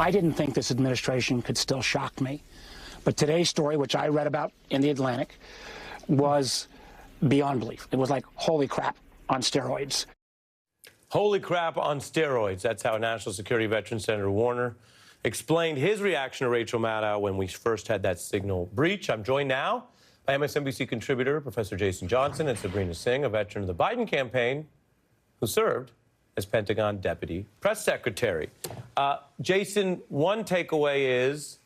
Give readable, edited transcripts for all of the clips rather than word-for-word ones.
I didn't think this administration could still shock me. But today's story, which I read about in The Atlantic, was beyond belief. It was like, holy crap, on steroids. Holy crap on steroids. That's how National Security veteran Senator Warner explained his reaction to Rachel Maddow when we first had that signal breach. I'm joined now by MSNBC contributor Professor Jason Johnson and Sabrina Singh, a veteran of the Biden campaign who served as Pentagon Deputy Press Secretary. Jason, one takeaway is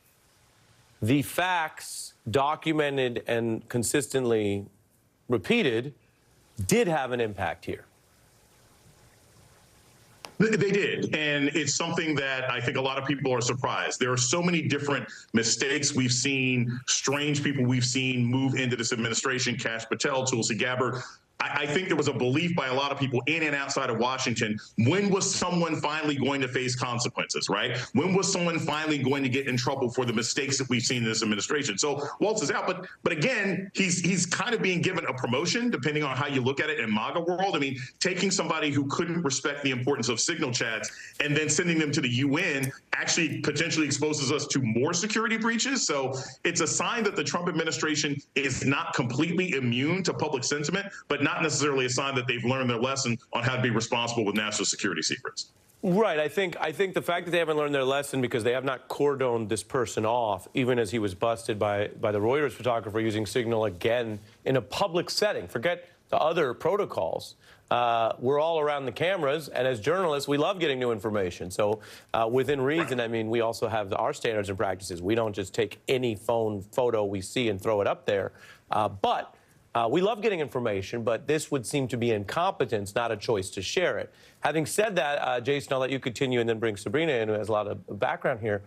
the facts documented and consistently repeated did have an impact here. They did, and it's something that I think a lot of people are surprised. There are so many different mistakes we've seen, strange people we've seen move into this administration, Kash Patel, Tulsi Gabbard. I think there was a belief by a lot of people in and outside of Washington, when was someone finally going to face consequences, right? When was someone finally going to get in trouble for the mistakes that we've seen in this administration? So Waltz is out, but again, he's kind of being given a promotion, depending on how you look at it in MAGA world. I mean, taking somebody who couldn't respect the importance of signal chats and then sending them to the UN actually potentially exposes us to more security breaches. So it's a sign that the Trump administration is not completely immune to public sentiment, but not necessarily a sign that they've learned their lesson on how to be responsible with national security secrets. Right. I think the fact that they haven't learned their lesson because they have not cordoned this person off, even as he was busted by the Reuters photographer using Signal again in a public setting. Forget the other protocols. We're all around the cameras, and as journalists, we love getting new information. So within reason, I mean, we also have our standards and practices. We don't just take any phone photo we see and throw it up there. But we love getting information, but this would seem to be incompetence, not a choice to share it. Having said that, Jason, I'll let you continue and then bring Sabrina in, who has a lot of background here.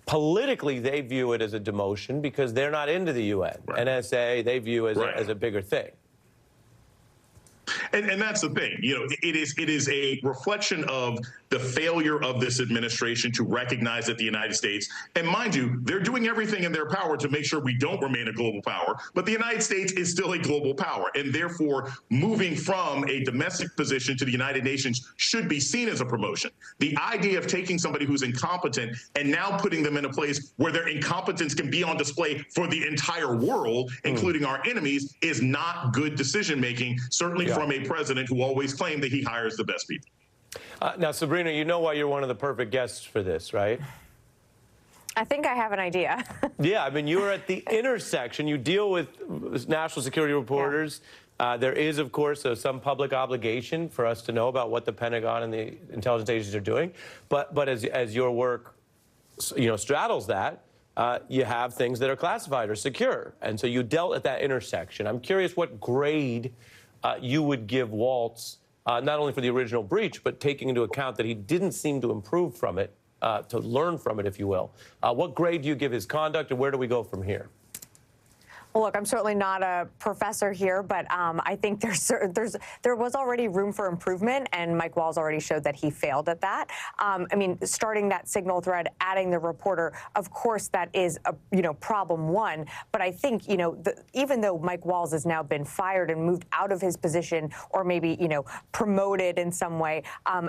Politically, they view it as a demotion because they're not into the UN. Right. NSA, they view as a bigger thing. And that's the thing, you know, it is a reflection of the failure of this administration to recognize that the United States, and mind you, they're doing everything in their power to make sure we don't remain a global power, but the United States is still a global power, and therefore moving from a domestic position to the United Nations should be seen as a promotion. The idea of taking somebody who's incompetent and now putting them in a place where their incompetence can be on display for the entire world, including our enemies, is not good decision making, certainly from a president who always claimed that he hires the best people. Now, Sabrina, you know why you're one of the perfect guests for this, right? I think I have an idea. Yeah, I mean, you are at the intersection. You deal with national security reporters. Yeah. There is, of course, some public obligation for us to know about what the Pentagon and the intelligence agencies are doing. But as your work, you know, straddles that, you have things that are classified or secure. And so you dealt at that intersection. I'm curious what grade you would give Waltz, not only for the original breach, but taking into account that he didn't seem to improve from it, to learn from it, if you will. What grade do you give his conduct, and where do we go from here? Well, look, I'm certainly not a professor here, but I think there was already room for improvement, and Mike Walls already showed that he failed at that. I mean, starting that signal thread, adding the reporter, of course, that is problem one. But I think even though Mike Walls has now been fired and moved out of his position, or maybe promoted in some way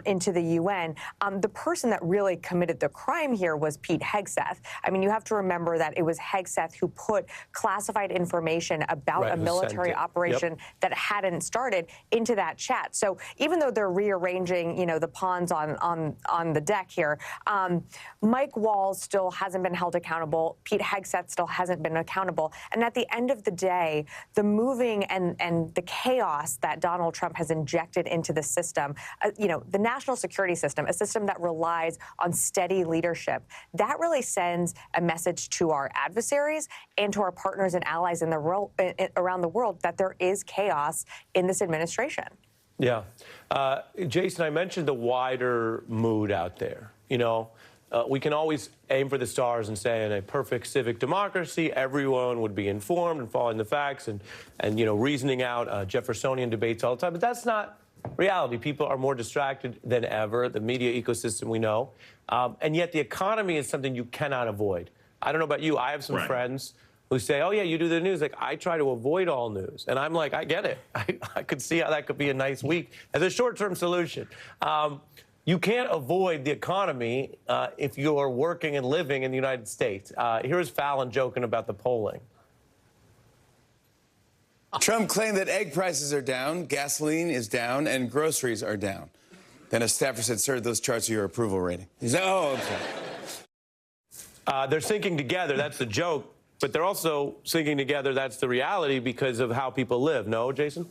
into the UN, the person that really committed the crime here was Pete Hegseth. I mean, you have to remember that it was Hegseth who put classified information about a military operation that hadn't started into that chat. So even though they're rearranging, the pawns on the deck here, Mike Walls still hasn't been held accountable. Pete Hegseth still hasn't been accountable. And at the end of the day, the moving and the chaos that Donald Trump has injected into the system, the national security system, a system that relies on steady leadership, that really sends a message to our adversaries and to our partners and allies in around the world that there is chaos in this administration. Yeah. Jason, I mentioned the wider mood out there. We can always aim for the stars and say in a perfect civic democracy, everyone would be informed and following the facts and reasoning out Jeffersonian debates all the time. But that's not reality. People are more distracted than ever, the media ecosystem we know. And yet the economy is something you cannot avoid. I don't know about you. I have some friends who say, oh, yeah, you do the news. Like, I try to avoid all news. And I'm like, I get it. I could see how that could be a nice week as a short-term solution. you can't avoid the economy if you're working and living in the United States. Here's Fallon joking about the polling. Trump claimed that egg prices are down, gasoline is down, and groceries are down. Then a staffer said, sir, those charts are your approval rating. He said, oh, okay. They're syncing together. That's the joke. But they're also syncing together. That's the reality because of how people live. No, Jason?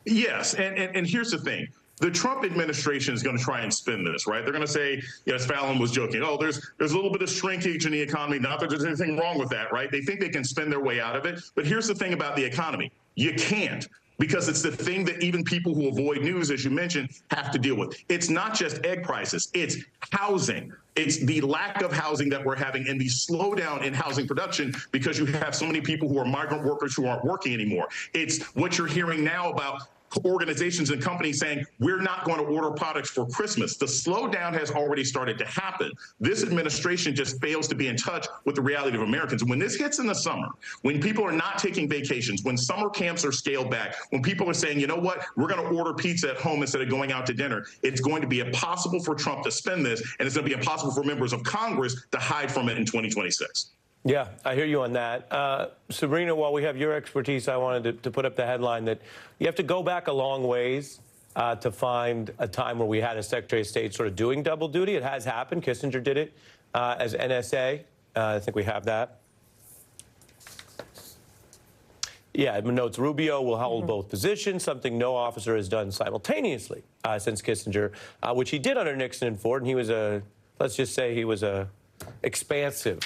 Yes. And here's the thing. The Trump administration is going to try and spin this, right? They're going to say, yes, Fallon was joking. Oh, there's a little bit of shrinkage in the economy. Not that there's anything wrong with that, right? They think they can spin their way out of it. But here's the thing about the economy. You can't, because it's the thing that even people who avoid news, as you mentioned, have to deal with. It's not just egg prices. It's housing. It's the lack of housing that we're having and the slowdown in housing production because you have so many people who are migrant workers who aren't working anymore. It's what you're hearing now about organizations and companies saying, we're not going to order products for Christmas. The slowdown has already started to happen. This administration just fails to be in touch with the reality of Americans. When this hits in the summer, when people are not taking vacations, when summer camps are scaled back, when people are saying, you know what, we're going to order pizza at home instead of going out to dinner, it's going to be impossible for Trump to spend this, and it's going to be impossible for members of Congress to hide from it in 2026. Yeah, I hear you on that. Sabrina, while we have your expertise, I wanted to put up the headline that you have to go back a long ways to find a time where we had a Secretary of State sort of doing double duty. It has happened. Kissinger did it as NSA. I think we have that. Yeah, it notes Rubio will hold both positions, something no officer has done simultaneously since Kissinger, which he did under Nixon and Ford. And he was let's just say he was a expansive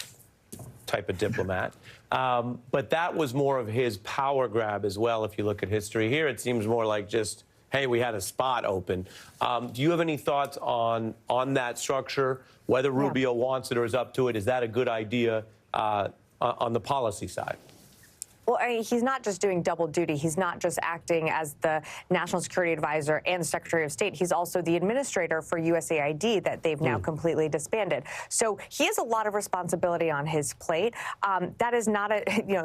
type of diplomat. But that was more of his power grab as well. If you look at history here, it seems more like just, hey, we had a spot open. Do you have any thoughts on that structure, whether Rubio wants it or is up to it? Is that a good idea on the policy side? Well, I mean, he's not just doing double duty. He's not just acting as the National Security Advisor and Secretary of State. He's also the administrator for USAID that they've now completely disbanded. So he has a lot of responsibility on his plate. That is not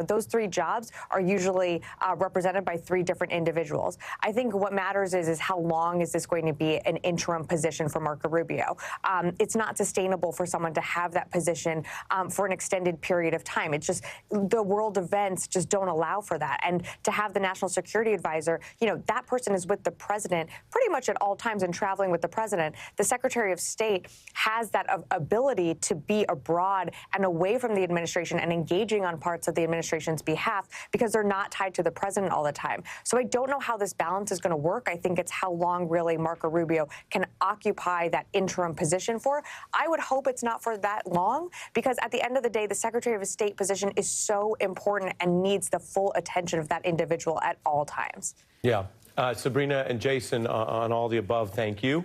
those three jobs are usually represented by three different individuals. I think what matters is how long is this going to be an interim position for Marco Rubio? It's not sustainable for someone to have that position for an extended period of time. It's just the world events just don't allow for that. And to have the National Security Advisor, that person is with the president pretty much at all times and traveling with the president. The Secretary of State has that ability to be abroad and away from the administration and engaging on parts of the administration's behalf because they're not tied to the president all the time. So I don't know how this balance is going to work. I think it's how long really Marco Rubio can occupy that interim position for. I would hope it's not for that long because at the end of the day, the Secretary of State position is so important and needs the full attention of that individual at all times. Yeah. Sabrina and Jason, on all the above, thank you.